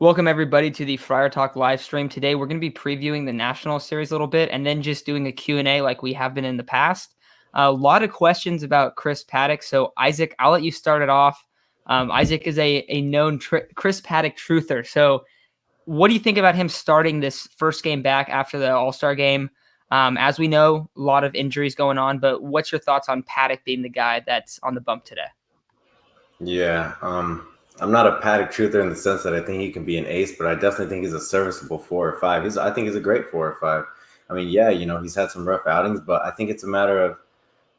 Welcome everybody to the Friar Talk live stream. Today we're going to be previewing the National Series a little bit and then just doing a Q&A like we have been in the past. A lot of questions about Chris Paddack. So Isaac, I'll let you start it off. Isaac is a known Chris Paddack truther. So what do you think about him starting this first game back after the All-Star game? As we know, a lot of injuries going on, but what's your thoughts on Paddack being the guy that's on the bump today? Yeah, I'm not a Paddock truther in the sense that I think he can be an ace, but I definitely think he's a serviceable 4 or 5. I think he's a great 4 or 5. I mean, yeah, he's had some rough outings, but I think it's a matter of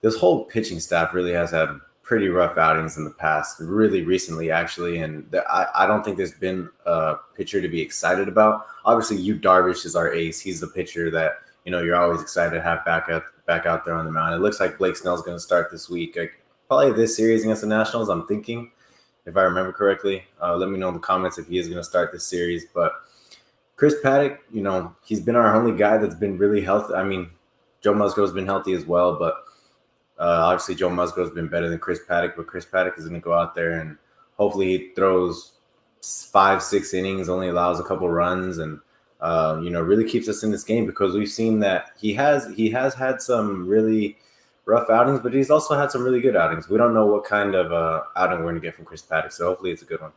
this whole pitching staff really has had pretty rough outings in the past, really recently, actually. And I don't think there's been a pitcher to be excited about. Obviously, Yu Darvish is our ace. He's the pitcher that, you're always excited to have back out there on the mound. It looks like Blake Snell's going to start this week. Probably this series against the Nationals, I'm thinking, if I remember correctly. Let me know in the comments if he is going to start this series. But Chris Paddack, he's been our only guy that's been really healthy. I mean, Joe Musgrove's been healthy as well, but obviously Joe Musgrove's been better than Chris Paddack. But Chris Paddack is going to go out there and hopefully he throws 5-6 innings, only allows a couple runs, and really keeps us in this game, because we've seen that he has had some really rough outings, but he's also had some really good outings. We don't know what kind of outing we're going to get from Chris Paddack, so hopefully it's a good one.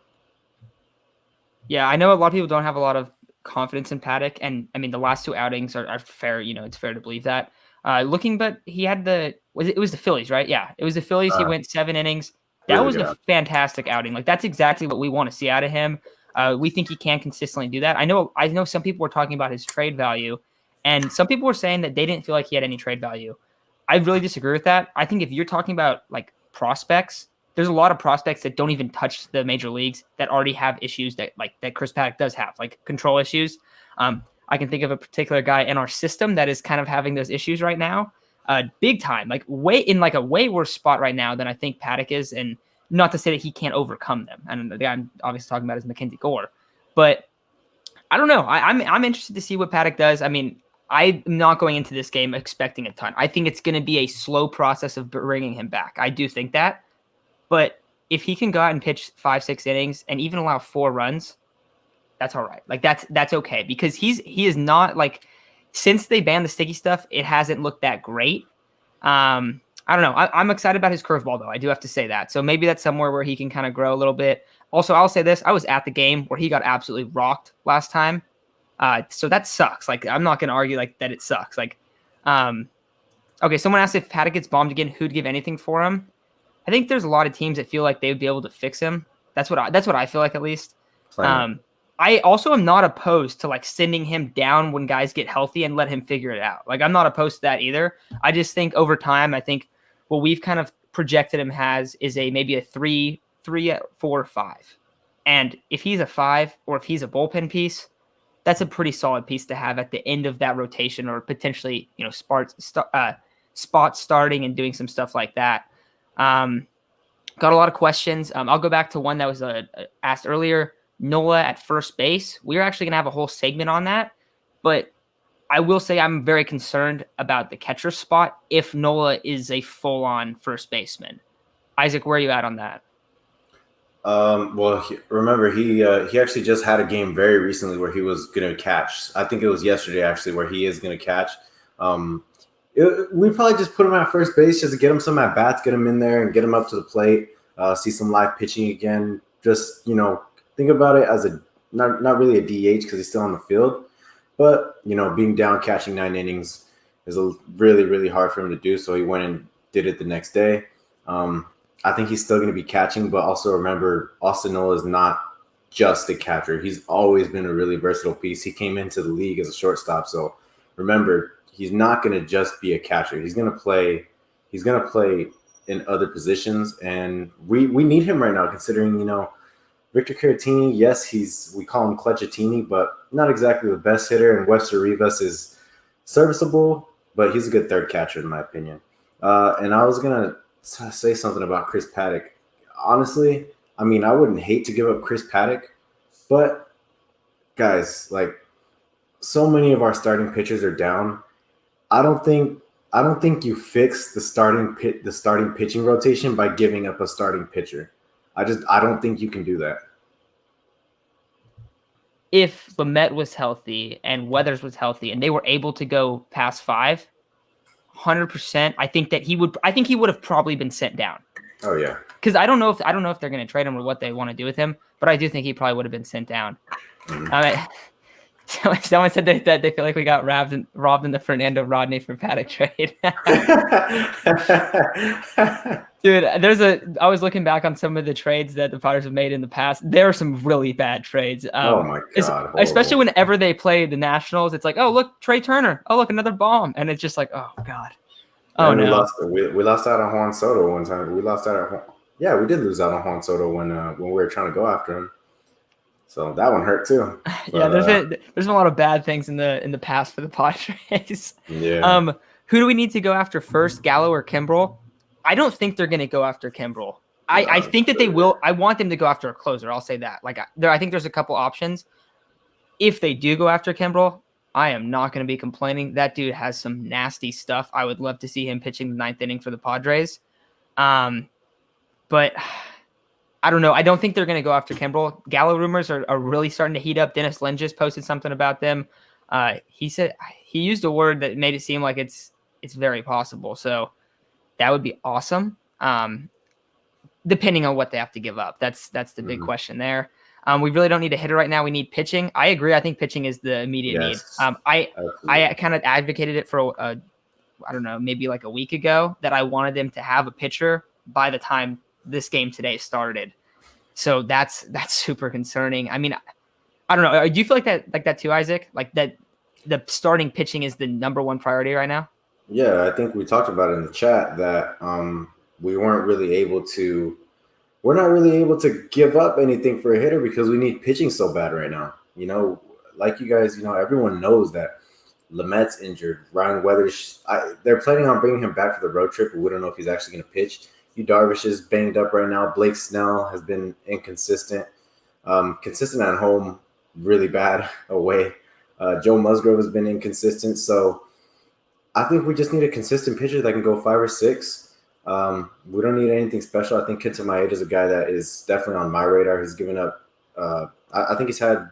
Yeah, I know a lot of people don't have a lot of confidence in Paddack, and I mean the last two outings are fair. It's fair to believe that. But he had it was the Phillies, right? Yeah, it was the Phillies. He went 7 innings. That really was a fantastic outing. Like, that's exactly what we want to see out of him. We think he can consistently do that. I know some people were talking about his trade value, and some people were saying that they didn't feel like he had any trade value. I really disagree with that. I think if you're talking about like prospects, there's a lot of prospects that don't even touch the major leagues that already have issues that Chris Paddack does have, like control issues. I can think of a particular guy in our system that is kind of having those issues right now, big time, like a way worse spot right now than I think Paddack is. And not to say that he can't overcome them. And the guy I'm obviously talking about is Mackenzie Gore, but I don't know. I'm interested to see what Paddack does. I mean, I'm not going into this game expecting a ton. I think it's going to be a slow process of bringing him back. I do think that. But if he can go out and pitch 5-6 innings and even allow 4 runs, that's all right. Like, that's okay, because he is not, like, since they banned the sticky stuff, it hasn't looked that great. I don't know. I'm excited about his curveball, though. I do have to say that. So maybe that's somewhere where he can kind of grow a little bit. Also, I'll say this. I was at the game where he got absolutely rocked last time. So that sucks. Like, I'm not going to argue like that it sucks. Like, okay, someone asked if Paddack gets bombed again, who'd give anything for him? I think there's a lot of teams that feel like they would be able to fix him. That's what I feel like, at least. I also am not opposed to like sending him down when guys get healthy and let him figure it out. Like, I'm not opposed to that either. I just think over time, I think what we've kind of projected him is maybe a 3, 4, 5. And if he's a 5, or if he's a bullpen piece, that's a pretty solid piece to have at the end of that rotation, or potentially, spot starting and doing some stuff like that. Got a lot of questions. I'll go back to one that was asked earlier. Nola at first base. We're actually going to have a whole segment on that, but I will say I'm very concerned about the catcher spot if Nola is a full-on first baseman. Isaac, where are you at on that? Well, remember, he actually just had a game very recently where he was going to catch. I think it was yesterday, actually, where he is going to catch. We probably just put him at first base just to get him some at-bats, get him in there and get him up to the plate, see some live pitching again. Just, think about it as not really a DH because he's still on the field. But, being down catching 9 innings is really, really hard for him to do. So he went and did it the next day. I think he's still going to be catching, but also remember, Austin Nola is not just a catcher. He's always been a really versatile piece. He came into the league as a shortstop. So remember, he's not going to just be a catcher. He's going to play in other positions. And we need him right now, considering, Victor Caratini, yes, we call him Clutchatini, but not exactly the best hitter. And Webster Rivas is serviceable, but he's a good third catcher in my opinion. And I was going to say something about Chris Paddack. Honestly, I mean, I wouldn't hate to give up Chris Paddack, but guys, like, so many of our starting pitchers are down. I don't think you fix the starting pitching rotation by giving up a starting pitcher. I don't think you can do that. if Lamet was healthy and Weathers was healthy and they were able to go past 500%, I think that he would have probably been sent down. Oh yeah. Because I don't know if they're going to trade him or what they want to do with him, but I do think he probably would have been sent down. Mm-hmm. Someone said that they feel like we got robbed in the Fernando Rodney for Paddack trade. Dude, I was looking back on some of the trades that the Padres have made in the past. There are some really bad trades. Oh my God, especially horrible. whenever they play the Nationals, it's like, oh look, Trey Turner. Oh look, another bomb, and it's just like, oh God. Oh And no. we lost out on Juan Soto one time. We lost out on yeah, we did lose out on Juan Soto when we were trying to go after him. So that one hurt too. But, yeah, there's been a lot of bad things in the past for the Padres. Yeah. Who do we need to go after first, Gallo or Kimbrel? I don't think they're going to go after Kimbrel. I think that they will. I want them to go after a closer. I'll say that. Like I think there's a couple options. If they do go after Kimbrel, I am not going to be complaining. That dude has some nasty stuff. I would love to see him pitching the 9th inning for the Padres. But I don't know. I don't think they're going to go after Kimbrel. Gallo rumors are really starting to heat up. Dennis Lynn just posted something about them. He said he used a word that made it seem like it's very possible. So that would be awesome. Depending on what they have to give up. That's the big question there. We really don't need a hitter right now. We need pitching. I agree. I think pitching is the immediate need. I kind of advocated it for I don't know, maybe like a week ago that I wanted them to have a pitcher by the time this game today started. So that's super concerning. I mean, I don't know. Do you feel like that too, Isaac? Like that the starting pitching is the number one priority right now? Yeah, I think we talked about it in the chat that we're not really able to give up anything for a hitter because we need pitching so bad right now. You know, like you guys, everyone knows that Lamet's injured. Ryan Weathers, they're planning on bringing him back for the road trip, but we don't know if he's actually going to pitch. Yu Darvish is banged up right now. Blake Snell has been inconsistent. Consistent at home, really bad away. Joe Musgrove has been inconsistent. So I think we just need a consistent pitcher that can go 5 or 6. We don't need anything special. I think Kenta Maeda is a guy that is definitely on my radar. He's given up. I think he's had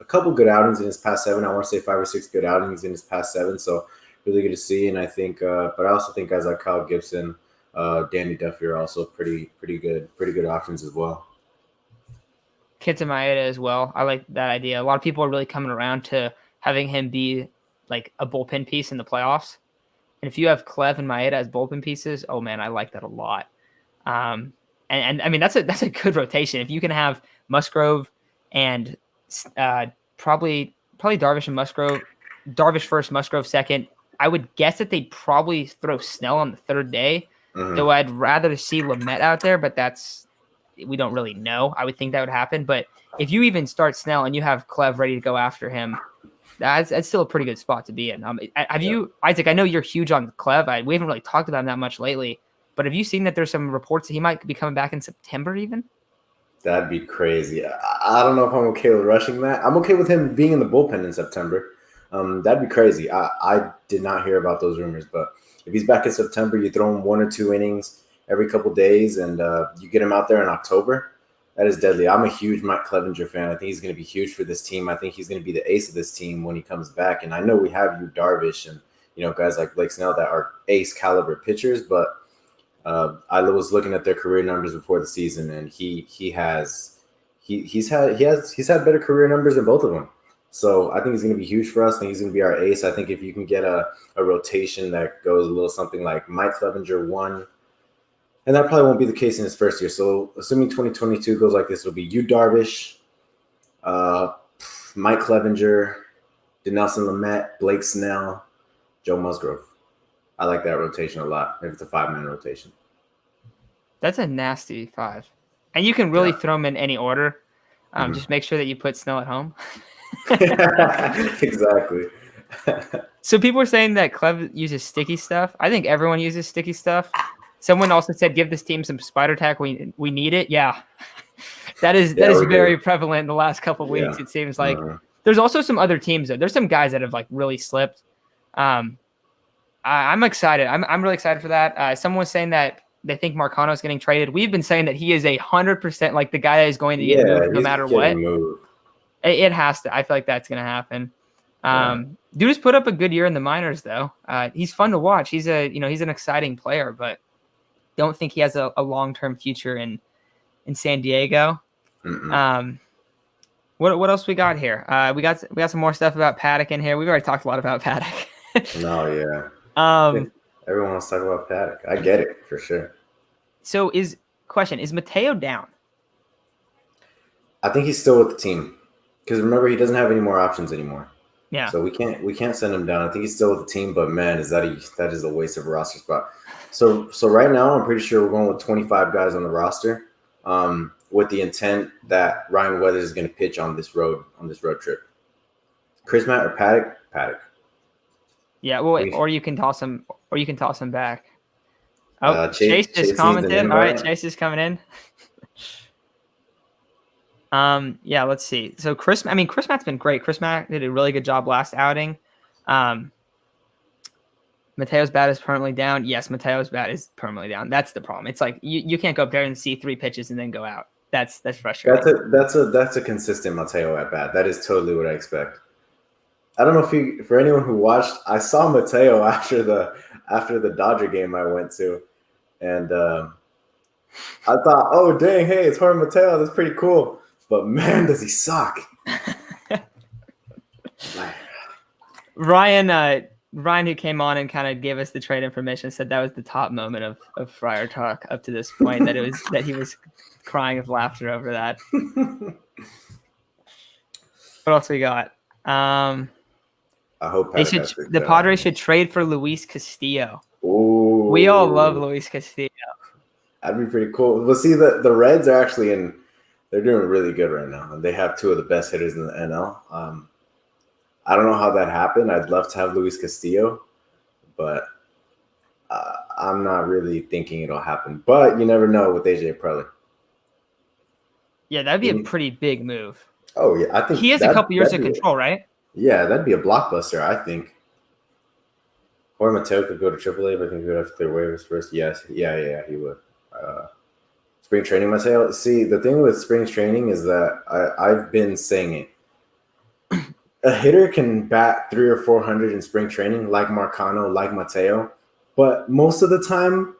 a couple good outings in his past 7. I want to say 5 or 6 good outings in his past 7. So really good to see. And I think, but I also think guys like Kyle Gibson, Danny Duffy are also pretty good options as well. Kenta Maeda as well. I like that idea. A lot of people are really coming around to having him be like a bullpen piece in the playoffs. And if you have Clev and Maeda as bullpen pieces, oh man, I like that a lot. And I mean that's a good rotation. If you can have Musgrove and probably Darvish and Musgrove, Darvish first, Musgrove second. I would guess that they'd probably throw Snell on the 3rd day. Though I'd rather see Lamet out there, but we don't really know. I would think that would happen. But if you even start Snell and you have Clev ready to go after him, that's still a pretty good spot to be in. Have you, Isaac? I know you're huge on Clev. We haven't really talked about him that much lately. But have you seen that there's some reports that he might be coming back in September even? That'd be crazy. I don't know if I'm okay with rushing that. I'm okay with him being in the bullpen in September. That'd be crazy. I did not hear about those rumors, but if he's back in September, you throw him 1 or 2 innings every couple days, and you get him out there in October. That is deadly. I'm a huge Mike Clevenger fan. I think he's going to be huge for this team. I think he's going to be the ace of this team when he comes back. And I know we have Yu Darvish and guys like Blake Snell that are ace caliber pitchers, but I was looking at their career numbers before the season, and he's had better career numbers than both of them. So I think he's going to be huge for us. I think he's going to be our ace. I think if you can get a rotation that goes a little something like Mike Clevenger 1, and that probably won't be the case in his first year. So assuming 2022 goes like this, it'll be Yu Darvish, Mike Clevenger, Dinelson Lamet, Blake Snell, Joe Musgrove. I like that rotation a lot. If it's a 5-man rotation. That's a nasty 5. And you can really throw them in any order. Just make sure that you put Snell at home. Exactly. So people are saying that Clev uses sticky stuff. I think everyone uses sticky stuff. Someone also said, give this team some spider tack. We need it. Yeah. that is very prevalent in the last couple of weeks. It seems like there's also some other teams though. There's some guys that have like really slipped. I'm excited. I'm really excited for that. Someone was saying that they think Marcano is getting traded. We've been saying that he is 100% like the guy that is going to get moved no matter what. Moved. It has to. I feel like that's gonna happen. Yeah. Dude has put up a good year in the minors, though. He's fun to watch. He's he's an exciting player, but don't think he has a long term future in San Diego. Mm-mm. Um, what else we got here? We got some more stuff about Paddack in here. We've already talked a lot about Paddack. No, yeah. I think um, everyone wants to talk about Paddock. I get it for sure. so is Mateo down? I think he's still with the team because remember he doesn't have any more options anymore. Yeah. So we can't send him down. I think he's still with the team, but man, that is a waste of a roster spot. So right now I'm pretty sure we're going with 25 guys on the roster, with the intent that Ryan Weathers is going to pitch on this road trip. Chris Matt or Paddock? Paddock. Yeah. Well, We or you can toss him, back. Oh, Chase just Chase needs an commented. All right, invite. Chase is coming in. Yeah, let's see. So Chris Matt's been great. Chris Matt did a really good job last outing. Um, Mateo's bat is permanently down. Yes, Mateo's bat is permanently down. That's the problem. It's like you can't go up there and see 3 pitches and then go out. That's frustrating. That's a consistent Mateo at bat. That is totally what I expect. I don't know if for anyone who watched, I saw Mateo after the Dodger game I went to, and I thought, oh dang, hey, it's Jorge Mateo. That's pretty cool. But man, does he suck! Ryan, who came on and kind of gave us the trade information, said that was the top moment of Friar Talk up to this point. That he was crying of laughter over that. What else we got? I hope the Padres should trade for Luis Castillo. Ooh. We all love Luis Castillo. That'd be pretty cool. Well, see, the Reds are actually they're doing really good right now. They have 2 of the best hitters in the NL. I don't know how that happened. I'd love to have Luis Castillo, but I'm not really thinking it'll happen. But you never know with AJ Preller. Yeah, that'd be a pretty big move. Oh yeah, I think he has a couple years of control, right? Yeah, that'd be a blockbuster, I think. Or Mateo could go to AAA, but I think he would have to clear waivers first. Yes, yeah, he would. Spring training, Mateo. See, the thing with spring training is that I've been saying it. A hitter can bat 300 or 400 in spring training, like Marcano, like Mateo, but most of the time,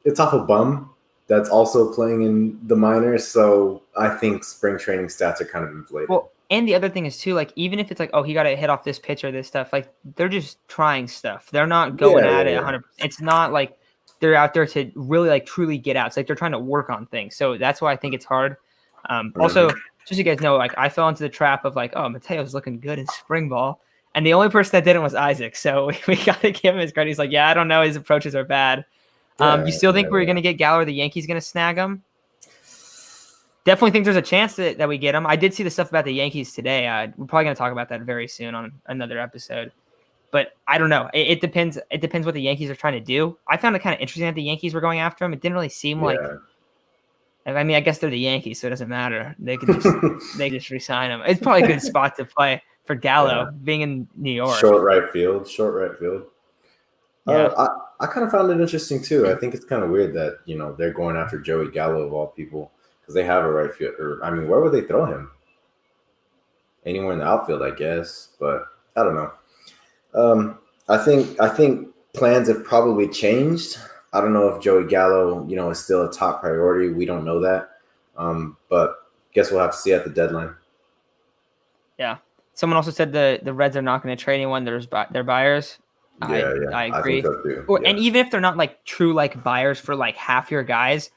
it's off a bum that's also playing in the minors. So I think spring training stats are kind of inflated. Well, and the other thing is too, like even if it's like, oh, he got to hit off this pitch or this stuff, like they're just trying stuff. They're not going at it 100%. It's not like they're out there to really like truly get out. It's like they're trying to work on things. So that's why I think it's hard. Also, just so you guys know, like I fell into the trap of like, oh, Mateo's looking good in spring ball. And the only person that didn't was Isaac. So we got to give him his credit. He's like, yeah, I don't know. His approaches are bad. You still think we're going to get Gallo or the Yankees going to snag him? Definitely think there's a chance that we get him. I did see the stuff about the Yankees today. We're probably going to talk about that very soon on another episode. But I don't know. It depends. It depends what the Yankees are trying to do. I found it kind of interesting that the Yankees were going after him. It didn't really seem like. I mean, I guess they're the Yankees, so it doesn't matter. They could just re-sign him. It's probably a good spot to play for Gallo, being in New York. Short right field. Yeah. I kind of found it interesting too. I think it's kind of weird that they're going after Joey Gallo of all people because they have a right field. Or I mean, where would they throw him? Anywhere in the outfield, I guess. But I don't know. I think plans have probably changed. I don't know if Joey Gallo, is still a top priority. We don't know that. But guess we'll have to see at the deadline. Yeah. Someone also said the Reds are not going to trade anyone. They're buyers. Yeah, I agree. I think so too. Or, and even if they're not like true like buyers for like half your guys,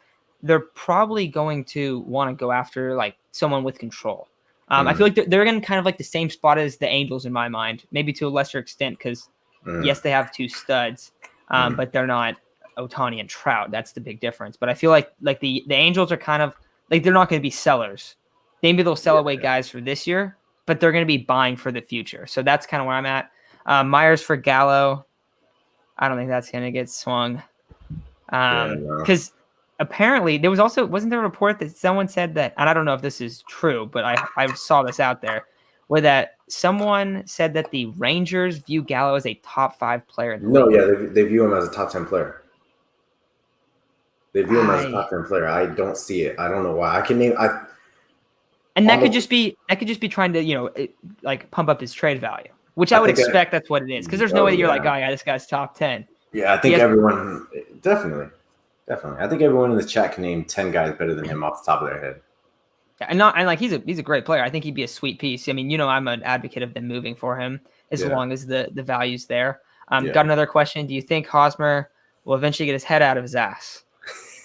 they're probably going to want to go after like someone with control. I feel like they're in kind of like the same spot as the Angels in my mind, maybe to a lesser extent because yes, they have 2 studs, but they're not Ohtani and Trout. That's the big difference. But I feel like the Angels are kind of like they're not going to be sellers. Maybe they'll sell away guys for this year, but they're going to be buying for the future. So that's kind of where I'm at. Myers for Gallo. I don't think that's going to get swung. Because apparently there wasn't there a report that someone said that, and I don't know if this is true, but I saw this out there, where that someone said that the Rangers view Gallo as a top 5 player in the league. Yeah, they view him as a top 10 player. They view him as a top 10 player. I don't see it. I don't know why. I can name And that could just be trying to like pump up his trade value, which I would expect that's what it is, because there's no way that you're like, oh yeah, this guy's top 10. Yeah, I think everyone definitely. I think everyone in the chat can name 10 guys better than him off the top of their head. Yeah, and like he's a great player. I think he'd be a sweet piece. I mean, I'm an advocate of them moving for him as long as the value's there. Got another question. Do you think Hosmer will eventually get his head out of his ass?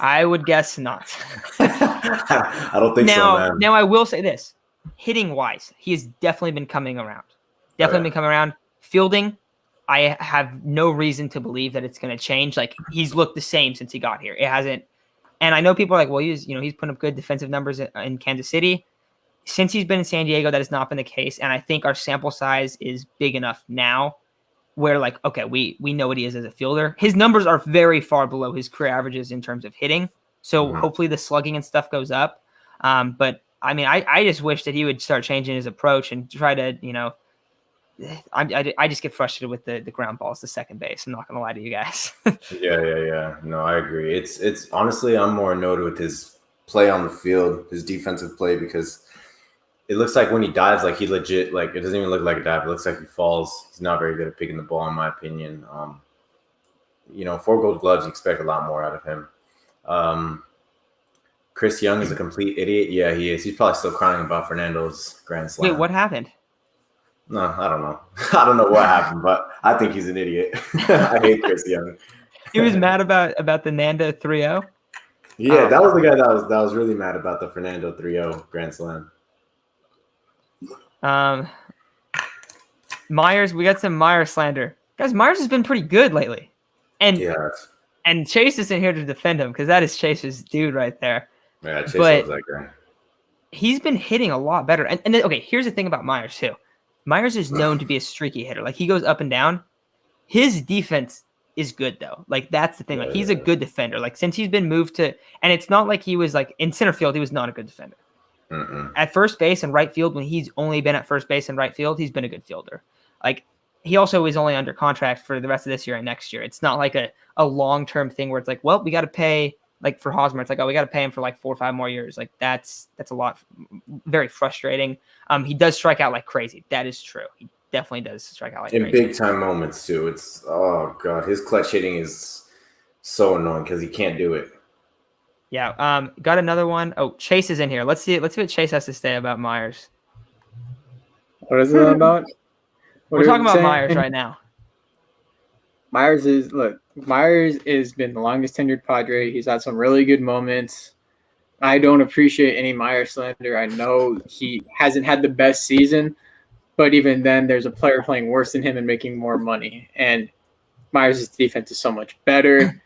I would guess not. I don't think so, man. Now I will say this. Hitting wise, he has definitely been coming around. Been coming around. Fielding, I have no reason to believe that it's going to change. Like, he's looked the same since he got here. It hasn't. And I know people are like, well, he's putting up good defensive numbers in Kansas City. Since he's been in San Diego, that has not been the case. And I think our sample size is big enough now where, like, okay, we know what he is as a fielder. His numbers are very far below his career averages in terms of hitting. So hopefully the slugging and stuff goes up. But I mean, I just wish that he would start changing his approach and try to, I just get frustrated with the ground balls to second base. I'm not going to lie to you guys. Yeah. No, I agree. It's honestly, I'm more annoyed with his play on the field, his defensive play, because it looks like when he dives, like he legit, like it doesn't even look like a dive. It looks like he falls. He's not very good at picking the ball, in my opinion. 4 Gold Gloves, you expect a lot more out of him. Chris Young is a complete idiot. Yeah, he is. He's probably still crying about Fernando's grand slam. Wait, what happened? No, I don't know. I don't know what happened, but I think he's an idiot. I hate Chris Young. He was mad about the Nando 3-0? Yeah, that was the guy that was really mad about the Fernando 3-0 grand slam. Myers, we got some Myers slander. Guys, Myers has been pretty good lately. And Chase isn't here to defend him because that is Chase's dude right there. Yeah, Chase loves that guy. He's been hitting a lot better. And then, okay, here's the thing about Myers too. Myers is known to be a streaky hitter. Like, he goes up and down. His defense is good though. Like, that's the thing. Like, he's a good defender. Like, since he's been moved to, and it's not like he was like in center field, he was not a good defender. At first base and right field, when he's only been at first base and right field, he's been a good fielder. Like, he also is only under contract for the rest of this year and next year. It's not like a long-term thing where it's like, well, we got to pay, like for Hosmer, it's like, oh, we got to pay him for like 4 or 5 more years. Like, that's a lot, very frustrating. He does strike out like crazy. That is true. He definitely does strike out like crazy. In big time moments too. It's, oh God, his clutch hitting is so annoying because he can't do it. Yeah. Got another one. Oh, Chase is in here. Let's see what Chase has to say about Myers. What is it about? We're talking about Myers right now. Myers has been the longest tenured Padre. He's had some really good moments. I don't appreciate any Myers slander. I know he hasn't had the best season, but even then, there's a player playing worse than him and making more money. And Myers' defense is so much better.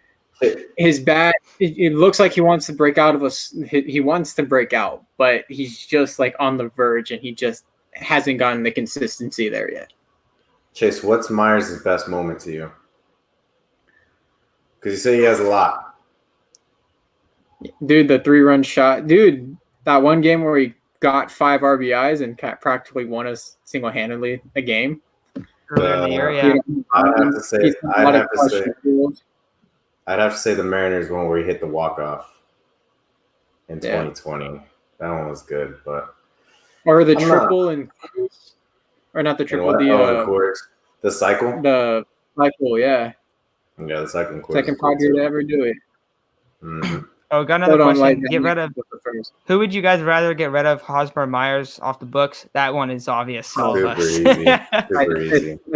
His bat, it looks like he wants to break out of us. He wants to break out, but he's just like on the verge, and he just hasn't gotten the consistency there yet. Chase, what's Myers' best moment to you? Because you say he has a lot. Dude, the 3-run shot. Dude, that one game where he got 5 RBIs and practically won us single-handedly a game. Earlier in the year, yeah. I'd have to say the Mariners one where he hit the walk-off in 2020. That one was good, but or the triple and or not the triple, the cycle. The cycle, yeah. Yeah, the cycle. Second Padre to ever do it. Mm-hmm. Oh, got another question. Who would you guys rather get rid of, Hosmer or Myers, off the books? That one is obvious. Super easy. I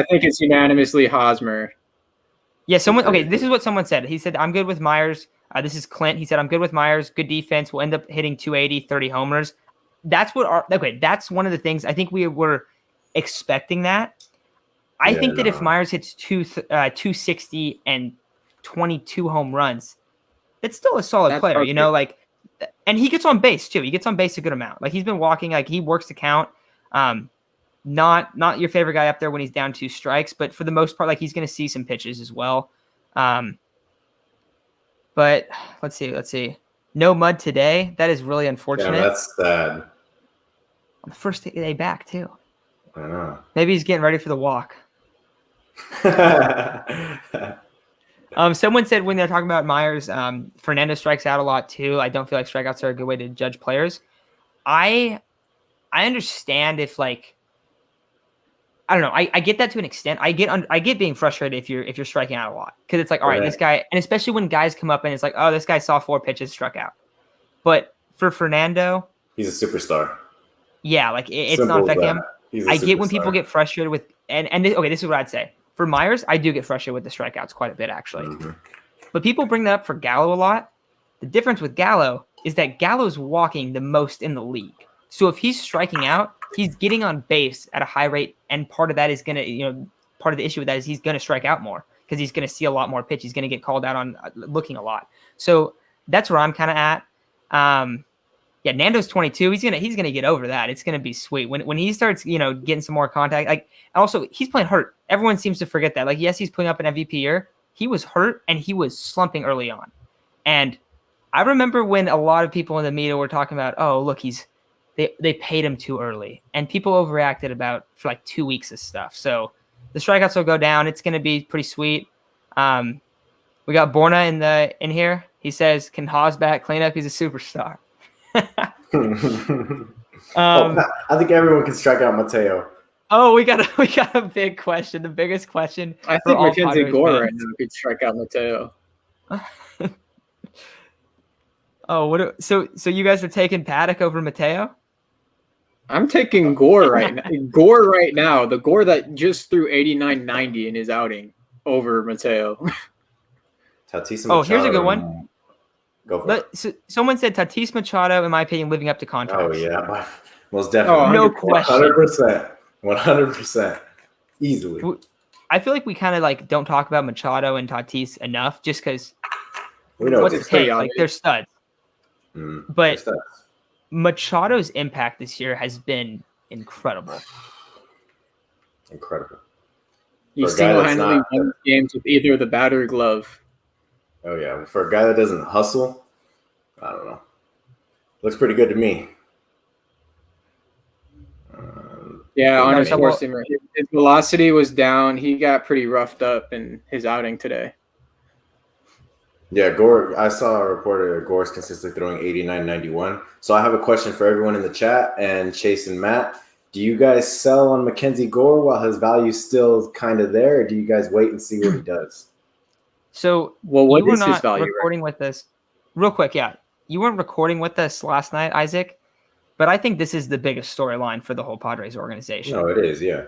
think it's unanimously Hosmer. Yeah, this is what someone said. He said, I'm good with Myers. This is Clint. He said, I'm good with Myers. Good defense. We'll end up hitting 280, 30 homers. That's one of the things. I think we were expecting that. I think that if Myers hits 260 and 22 home runs, that's still a solid player, okay. And he gets on base too. He gets on base a good amount. Like, he's been walking, like, he works the count. Not your favorite guy up there when he's down 2 strikes, but for the most part, like, he's going to see some pitches as well. But let's see. No mud today. That is really unfortunate. Yeah, that's sad. On the first day back too. I know. Maybe he's getting ready for the walk. Someone said when they're talking about Myers, Fernando strikes out a lot too. I don't feel like strikeouts are a good way to judge players. I I understand if like I don't know. I get that to an extent. I get being frustrated if you're striking out a lot because it's like all right, this guy, and especially when guys come up and it's like oh this guy saw 4 pitches, struck out. But for Fernando, he's a superstar. yeah, like it's not Simple as affecting that. him. He's a I get when people superstar. get frustrated with this is what I'd say for Myers. I do get frustrated with the strikeouts quite a bit actually, but people bring that up for Gallo a lot. The difference with Gallo is that Gallo's walking the most in the league. So if he's striking out, he's getting on base at a high rate, and part of that is gonna part of the issue with that is he's gonna strike out more because he's gonna see a lot more pitch. He's gonna get called out on looking a lot. So that's where I'm kind of at. Yeah, Nando's 22. He's gonna get over that. It's gonna be sweet when he starts, getting some more contact. Like also, he's playing hurt. Everyone seems to forget that. Like yes, he's putting up an MVP year. He was hurt and he was slumping early on. And I remember when a lot of people in the media were talking about, oh look, they paid him too early, and people overreacted for like 2 weeks of stuff. So the strikeouts will go down. It's gonna be pretty sweet. We got Borna in here. He says, "Can Hosback clean up? He's a superstar." I think everyone can strike out Mateo. Oh, we got a big question. The biggest question. I think Mackenzie Gore right now could strike out Mateo. Oh, so you guys are taking Paddack over Mateo? I'm taking Gore right now. Gore right now, the Gore that just threw 89-90 in his outing over Mateo. Tatis Machado. Oh, here's a good one. Go for it. So someone said Tatis Machado, in my opinion, living up to contract. Oh yeah, most definitely. No question. 100%. Easily. I feel like we kind of like don't talk about Machado and Tatis enough, just because. We know what's the take? Like they're studs. But they're studs. Machado's impact this year has been incredible. Incredible. You single-handedly won games with either the bat or glove. Oh yeah, for a guy that doesn't hustle, I don't know. Looks pretty good to me. On Sports Center, his velocity was down. He got pretty roughed up in his outing today. Yeah, Gore. I saw a reporter that Gore's consistently throwing 89-91. So I have a question for everyone in the chat and Chase and Matt. Do you guys sell on Mackenzie Gore while his value's still kind of there, or do you guys wait and see what he does? So, what is his value? Recording with us, real quick, yeah. You weren't recording with us last night, Isaac, but I think this is the biggest storyline for the whole Padres organization. No, it is, yeah.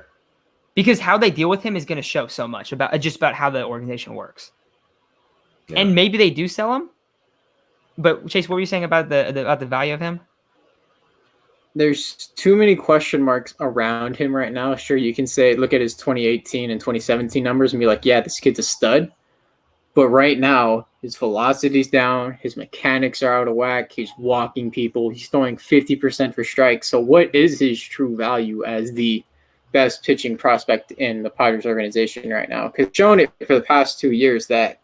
Because how they deal with him is going to show so much about how the organization works. Yeah. And maybe they do sell him, but Chase, what were you saying about the value of him? There's too many question marks around him right now. Sure, you can say, look at his 2018 and 2017 numbers and be like, yeah, this kid's a stud. But right now, his velocity's down. His mechanics are out of whack. He's walking people. He's throwing 50% for strikes. So what is his true value as the best pitching prospect in the Padres organization right now? Because shown it for the past 2 years that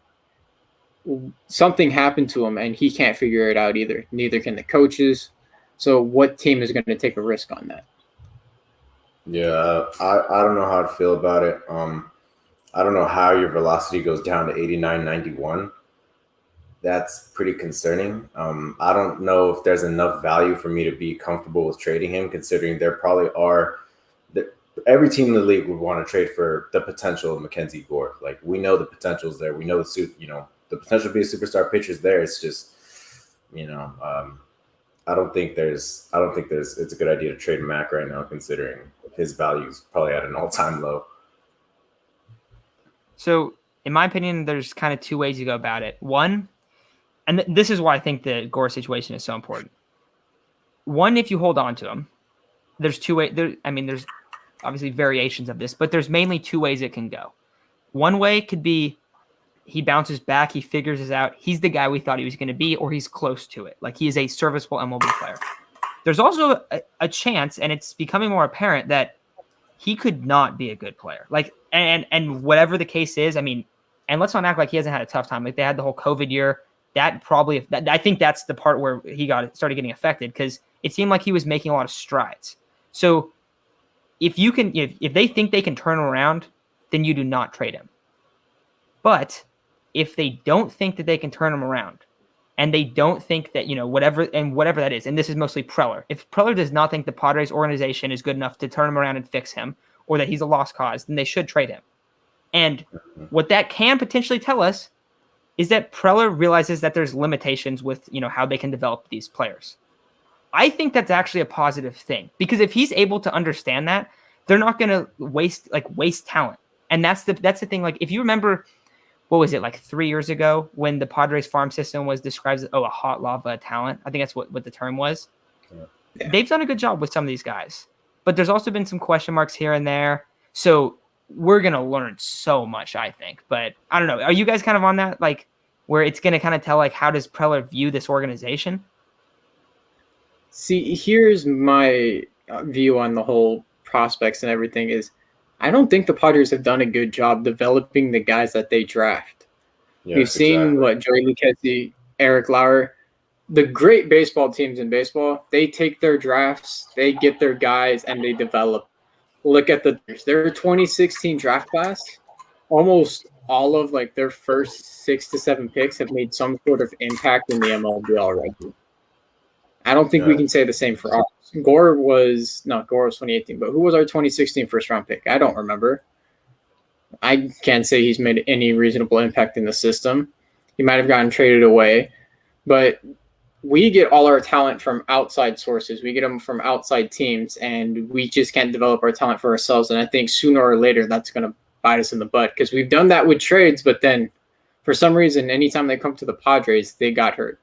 something happened to him and he can't figure it out either. Neither can the coaches. So what team is going to take a risk on that? Yeah, I don't know how to feel about it. I don't know how your velocity goes down to 89-91. That's pretty concerning. I don't know if there's enough value for me to be comfortable with trading him, considering there probably are. Every team in the league would want to trade for the potential of Mackenzie Gore. Like, we know the potential is there. We know the potential to be a superstar pitcher is there. It's just, I don't think it's a good idea to trade Mac right now, considering his value is probably at an all-time low. So, in my opinion, there's kind of 2 ways you go about it. One, and this is why I think the Gore situation is so important. One, if you hold on to him, there's 2 ways. There's obviously variations of this, but there's mainly 2 ways it can go. One way could be he bounces back, he figures this out. He's the guy we thought he was going to be, or he's close to it. Like, he is a serviceable MLB player. There's also a chance, and it's becoming more apparent, that he could not be a good player. Like, and whatever the case is, and let's not act like he hasn't had a tough time. Like, they had the whole COVID year. I think that's the part where he started getting affected, because it seemed like he was making a lot of strides. So if they think they can turn him around, then you do not trade him. But if they don't think that they can turn him around, and they don't think that, whatever that is, and this is mostly Preller. If Preller does not think the Padres organization is good enough to turn him around and fix him, or that he's a lost cause, then they should trade him. And what that can potentially tell us is that Preller realizes that there's limitations with, how they can develop these players. I think that's actually a positive thing, because if he's able to understand that, they're not going to waste talent. And that's the thing. Like, if you remember, what was it, like 3 years ago when the Padres farm system was described as, a hot lava talent? I think that's what the term was. Yeah. They've done a good job with some of these guys, but there's also been some question marks here and there. So we're going to learn so much, I think. But I don't know. Are you guys kind of on that, like, where it's going to kind of tell, like, how does Preller view this organization? See, here's my view on the whole prospects and everything is I don't think the Padres have done a good job developing the guys that they draft. Yeah, we've seen what Joey Lucchesi, Eric Lauer, the great baseball teams in baseball, they take their drafts, they get their guys, and they develop. Look at their 2016 draft class. Almost all of like their first 6 to 7 picks have made some sort of impact in the MLB already. I don't think we can say the same for ours. Gore was 2018, but who was our 2016 first round pick? I don't remember. I can't say he's made any reasonable impact in the system. He might have gotten traded away, but we get all our talent from outside sources. We get them from outside teams, and we just can't develop our talent for ourselves. And I think sooner or later that's going to bite us in the butt, because we've done that with trades, but then for some reason, anytime they come to the Padres, they got hurt.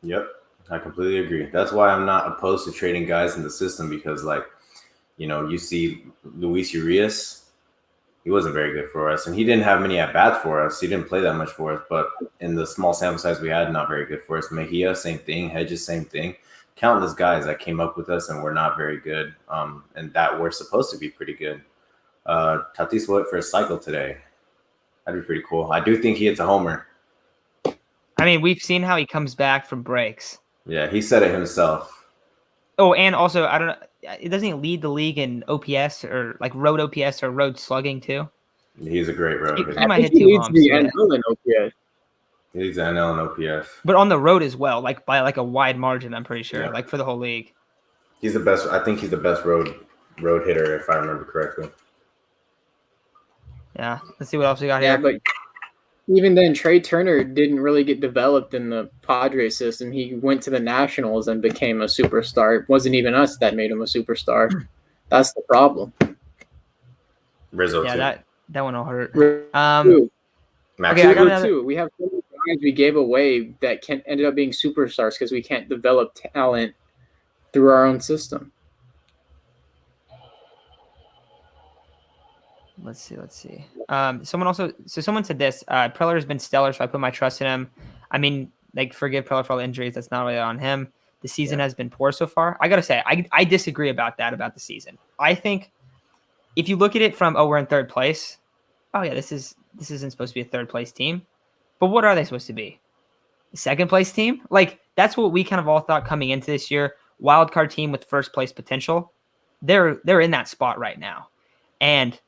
Yep. I completely agree. That's why I'm not opposed to trading guys in the system, because, like, you see Luis Urias, he wasn't very good for us, and he didn't have many at-bats for us. He didn't play that much for us, but in the small sample size we had, not very good for us. Mejia, same thing. Hedges, same thing. Countless guys that came up with us and were not very good, and that were supposed to be pretty good. Tatis went for a cycle today. That'd be pretty cool. I do think he hits a homer. I mean, we've seen how he comes back from breaks. Yeah, he said it himself. Oh, and also, I don't know, it doesn't lead the league in OPS or like road OPS or road slugging too. He's a great road hitter. He might hit two bombs. He leads the NL in OPS. He leads the NL in OPS. But on the road as well, like by like a wide margin, I'm pretty sure, like for the whole league. He's the best. I think he's the best road hitter, if I remember correctly. Yeah, let's see what else we got here. Yeah, but even then, Trey Turner didn't really get developed in the Padres system. He went to the Nationals and became a superstar. It wasn't even us that made him a superstar. That's the problem. Rizzo, yeah, too. that one will hurt. Okay, I got another. Too. We have so many guys we gave away that ended up being superstars because we can't develop talent through our own system. Let's see. Someone said this. Preller has been stellar, so I put my trust in him. I mean, like, forgive Preller for all the injuries. That's not really on him. The season has been poor so far. I got to say, I disagree about the season. I think if you look at it from, we're in third place. Oh, yeah, this isn't supposed to be a third place team. But what are they supposed to be? A second place team? Like, that's what we kind of all thought coming into this year. Wild card team with first place potential. They're in that spot right now. And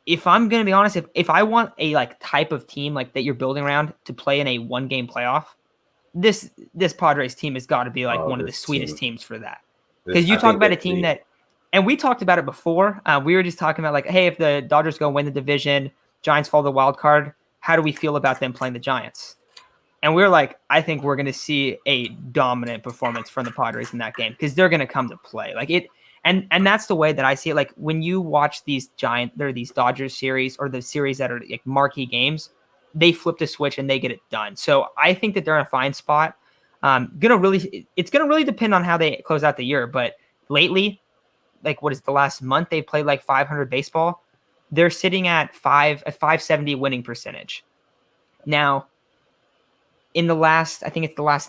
if I'm going to be honest, if I want a like type of team like that you're building around to play in a 1-game playoff, this Padres team has got to be like one of the sweetest teams for that. Because you talk about a team that, and we talked about it before. We were just talking about like, hey, if the Dodgers go win the division, Giants fall the wild card, how do we feel about them playing the Giants? And we're like, I think we're going to see a dominant performance from the Padres in that game because they're going to come to play. Like it. And that's the way that I see it. Like when you watch these Dodgers series or the series that are like marquee games, they flip the switch and they get it done. So I think that they're in a fine spot. It's gonna really depend on how they close out the year. But lately, like what is the last month they've played like 500 baseball. They're sitting at 570 winning percentage. Now, in the last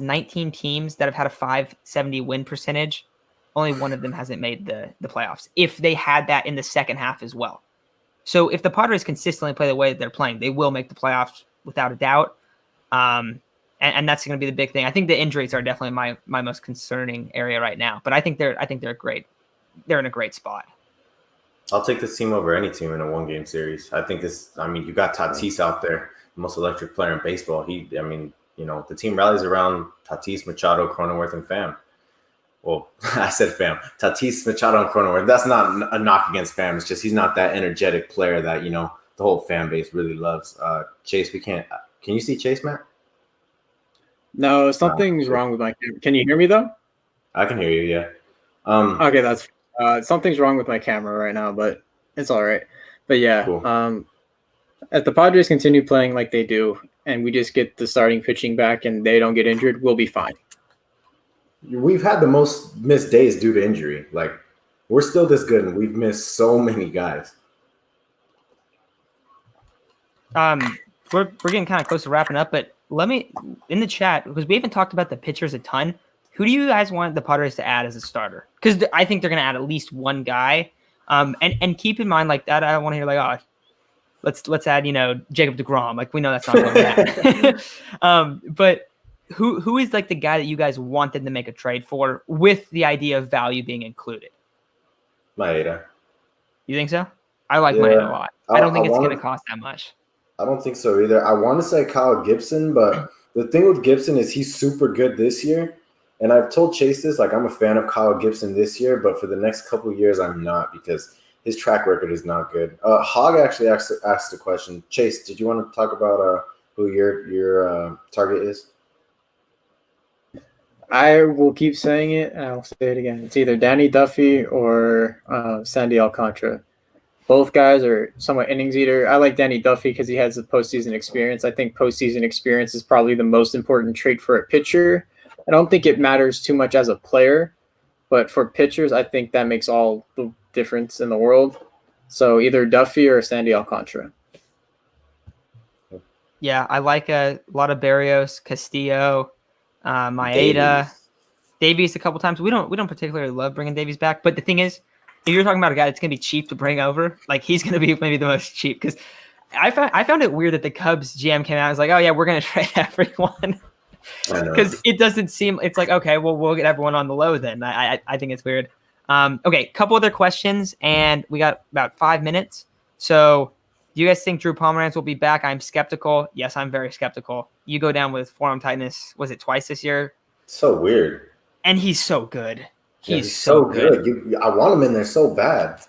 19 teams that have had a 570 win percentage. Only one of them hasn't made the playoffs. If they had that in the second half as well. So if the Padres consistently play the way that they're playing, they will make the playoffs without a doubt. And that's going to be the big thing. I think the injuries are definitely my most concerning area right now. But I think they're great. They're in a great spot. I'll take this team over any team in a 1-game series. I think you got Tatis out there, the most electric player in baseball. the team rallies around Tatis, Machado, Cronenworth, and Pham. Well, I said Pham. Tatis, Machado, and Cronenworth. That's not a knock against Pham. It's just he's not that energetic player that the whole fan base really loves. Chase, we can't. Can you see Chase, Matt? No, something's wrong with my camera. Can you hear me though? I can hear you. Yeah. Okay, that's something's wrong with my camera right now, but it's all right. But yeah, Cool. if the Padres continue playing like they do, and we just get the starting pitching back, and they don't get injured, we'll be fine. We've had the most missed days due to injury. Like, we're still this good, and we've missed so many guys. We're getting kind of close to wrapping up, but let me in the chat, because we haven't talked about the pitchers a ton. Who do you guys want the Padres to add as a starter? Because I think they're going to add at least one guy. And keep in mind, like, that I don't want to hear like, oh, let's add Jacob deGrom. Like, we know that's not going to happen. But who is like the guy that you guys wanted to make a trade for, with the idea of value being included? Maeda. You think so? I like Maeda a lot. I don't think it's going to cost that much. I don't think so either. I want to say Kyle Gibson, but the thing with Gibson is he's super good this year. And I've told Chase this, like, I'm a fan of Kyle Gibson this year, but for the next couple of years, I'm not, because his track record is not good. Hog actually asked a question. Chase, did you want to talk about who your target is? I will keep saying it, and I'll say it again. It's either Danny Duffy or Sandy Alcantara. Both guys are somewhat innings eater. I like Danny Duffy because he has the postseason experience. I think postseason experience is probably the most important trait for a pitcher. I don't think it matters too much as a player, but for pitchers, I think that makes all the difference in the world. So either Duffy or Sandy Alcantara. Yeah, I like a lot of Barrios, Castillo, Maeda, Davies a couple times. We don't particularly love bringing Davies back, but the thing is, if you're talking about a guy that's going to be cheap to bring over, like, he's going to be maybe the most cheap. Because I found it weird that the Cubs GM came out and was like, oh yeah, we're going to trade everyone. Because it doesn't seem, it's like, okay, well, we'll get everyone on the low then. I think it's weird. Okay, couple other questions, and we got about 5 minutes. So, do you guys think Drew Pomeranz will be back? I'm skeptical. Yes, I'm very skeptical. You go down with forearm tightness, was it twice this year? So weird. And he's so good. He's so good. I want him in there so bad.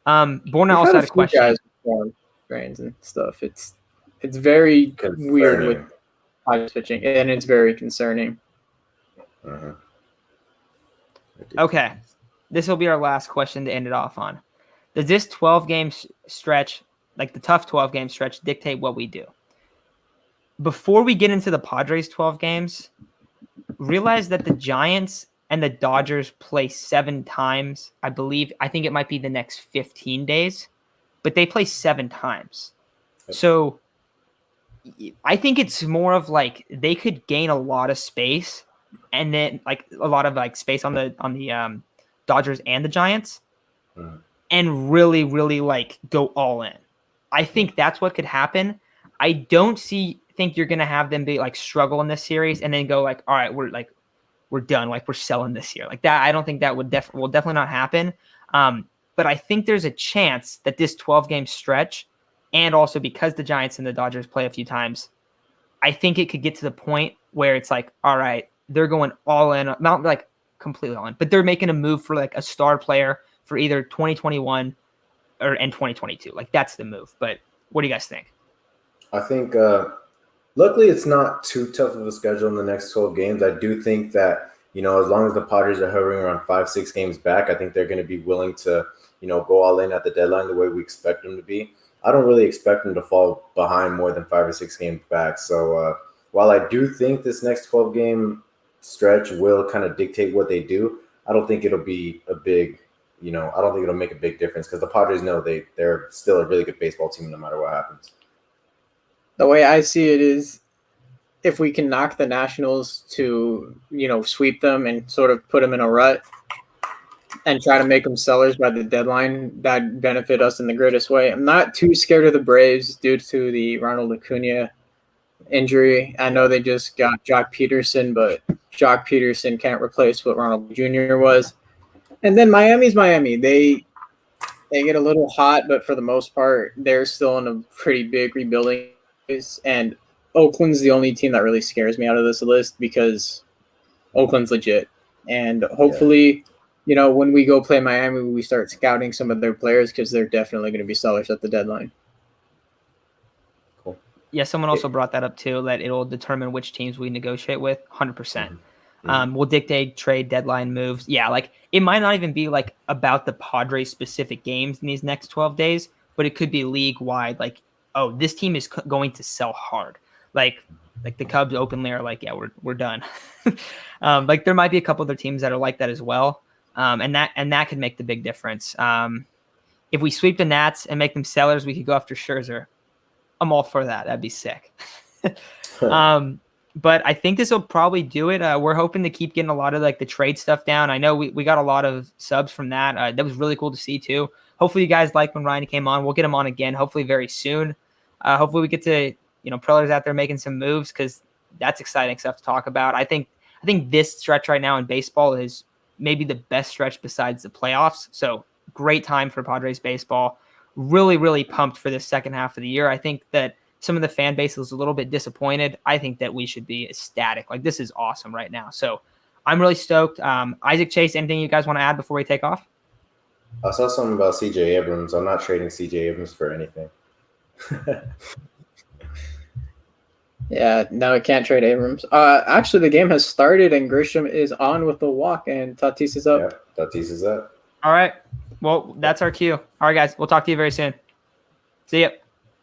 Borna also had a question. Guys with forearm strains and stuff. It's very weird with Padres pitching, and it's very concerning. Uh-huh. Okay, this will be our last question to end it off on. Does this 12-game stretch, like the tough 12-game stretch, dictate what we do? Before we get into the Padres 12 games, realize that the Giants and the Dodgers play 7 times. I think it might be the next 15 days, but they play 7 times. So I think it's more of like they could gain a lot of space, and then like a lot of like space on the Dodgers and the Giants, and really, really like go all in. I think that's what could happen. I don't think you're gonna have them be like struggle in this series and then go like, all right, we're done, like we're selling this year, like that. I don't think that will definitely not happen. But I think there's a chance that this 12-game stretch, and also because the Giants and the Dodgers play a few times, I think it could get to the point where it's like, all right, they're going all in, not like completely all in, but they're making a move for like a star player for either 2021 and 2022. Like, that's the move. But what do you guys think? I think luckily it's not too tough of a schedule in the next 12 games. I do think that, as long as the Padres are hovering around 5-6 games back, I think they're going to be willing to, go all in at the deadline the way we expect them to be. I don't really expect them to fall behind more than 5 or 6 games back. So while I do think this next 12-game stretch will kind of dictate what they do, I don't think it'll be a big, I don't think it'll make a big difference, because the Padres know they're still a really good baseball team no matter what happens. The way I see it is, if we can knock the Nationals to, sweep them and sort of put them in a rut and try to make them sellers by the deadline, that benefit us in the greatest way. I'm not too scared of the Braves due to the Ronald Acuna injury. I know they just got Jock Peterson, but Jock Peterson can't replace what Ronald Jr. was. And then Miami's Miami. They get a little hot, but for the most part, they're still in a pretty big rebuilding phase. And Oakland's the only team that really scares me out of this list because Oakland's legit. And hopefully, when we go play Miami, we start scouting some of their players because they're definitely going to be sellers at the deadline. Cool. Yeah, someone also brought that up too, that it'll determine which teams we negotiate with. 100%. We'll dictate trade deadline moves. Yeah, like it might not even be like about the Padres specific games in these next 12 days, but it could be league wide. Like, oh, this team is going to sell hard. Like the Cubs openly are like, yeah, we're done. Like there might be a couple other teams that are like that as well, and that could make the big difference. If we sweep the Nats and make them sellers, we could go after Scherzer. I'm all for that. That'd be sick. But I think this will probably do it. We're hoping to keep getting a lot of like the trade stuff down. I know we got a lot of subs from that. That was really cool to see too. Hopefully you guys like when Ryan came on. We'll get him on again, hopefully very soon. Hopefully we get to, Preller's out there making some moves because that's exciting stuff to talk about. I think this stretch right now in baseball is maybe the best stretch besides the playoffs. So great time for Padres baseball. Really, really pumped for this second half of the year. I think that some of the fan base is a little bit disappointed. I think that we should be ecstatic. Like this is awesome right now. So I'm really stoked. Isaac, Chase, anything you guys want to add before we take off? I saw something about CJ Abrams. I'm not trading CJ Abrams for anything. Yeah, no, we can't trade Abrams. Actually, the game has started and Grisham is on with the walk and Tatis is up. Yeah, Tatis is up. All right. Well, that's our cue. All right, guys. We'll talk to you very soon. See ya.